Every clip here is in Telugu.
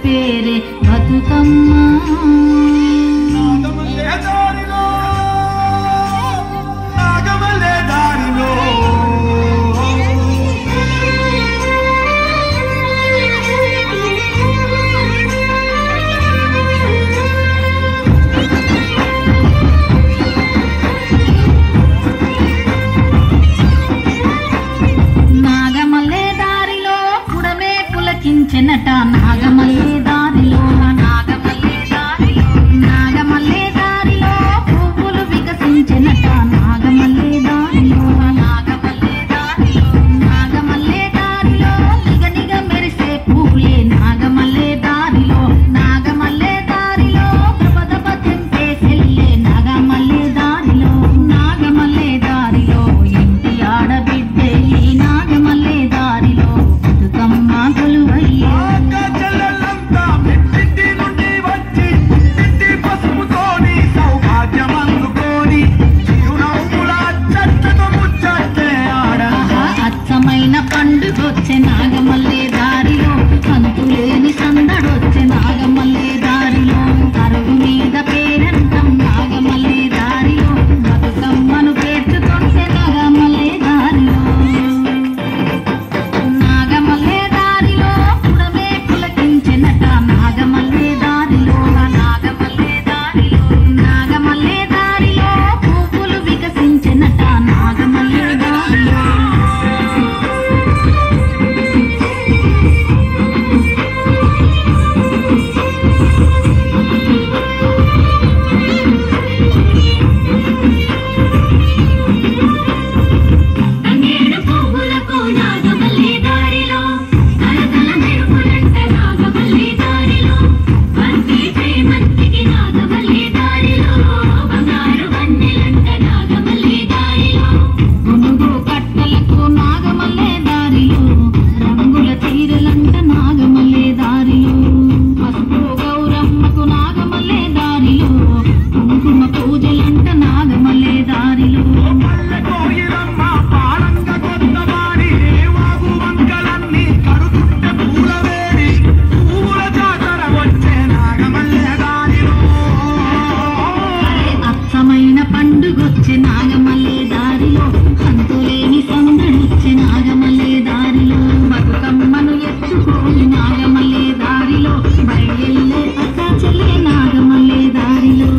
పేరే బతుకమ్మ. చెనట నాగమల్లే దారిలో నాగమల్లే దారిలో నాగమల్లే దారిలో పువ్వులు వికసించెనట నాగమల్లే దారిలో నాగమల్లే దారిలో నాగమల్లే దారిలో నిగనిగ మెరిసే పువ్వులే నాగమల్లే దారిలో నాగమల్లే దారిలో దబదబ తెంపే సెల్లే నాగమల్లే దారిలో నాగమల్లే దారిలో ఇంటి ఆడబిడ్డే ఈ నాగమల్లే దారిలో బతుకమ్మ కొలువై పండుగొచ్చే నాగమల్లే దారిలో కంతులేని సందడొచ్చే నాగమల్లే దారిలో అరుగు మీద పేరంటం నాగమల్లే దారిలో బతుకమ్మను పేర్చుకుంటే నాగమల్లే దారిలో నాగమల్లే దారిలో పుడమే పులకించెనట నాగమల్లే దారిలో నాగమల్లే దారిలో నాగమల్లే దారిలో పువ్వులు వికసించెనట నాగమల్లే దారిలో పండుగొచ్చే నాగమల్లే దారిలో కంతులేని సందడొచ్చే నాగమల్లే దారిలో బతుకమ్మను ఎత్తుకోని నాగమల్లే దారిలో బయలెల్లే అక్క చెల్లే నాగమల్లే దారిలో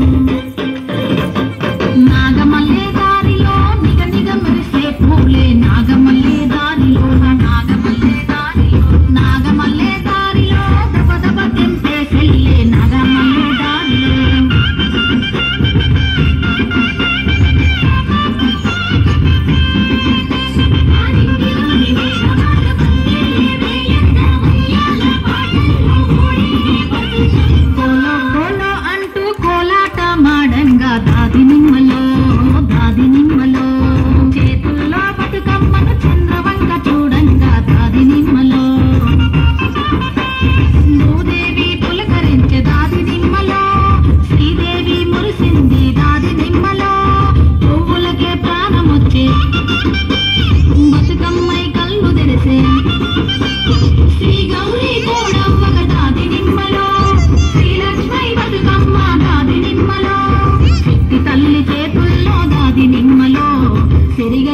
నాగమల్లే దారిలో నిగ నిగ మెరిసే పూలే నాగమల్లే దారిలో నాగమల్లే దారిలో నాగమల్లే దారిలో దబ దబ తెంపే సెల్లే నాగమల్లే దారిలో దాది నిమ్మలో చేతుల్లో బతుకమ్మను చంద్రవంక చూడంగా దాది నిమ్మలో భూదేవి పులకరించే దాది నిమ్మలో శ్రీదేవి మురిసింది దాది నిమ్మలో పువ్వులకే ప్రాణమొచ్చే బతుకమ్మై కళ్ళు తెరిసే శ్రీ గౌరీ కోడవ్వగ దాది నిమ్మలో శ్రీలక్ష్మై బతుకమ్మ దాది నిమ్మలో తల్లి చేతుల్లో దాది నిమ్మలో సిరిగ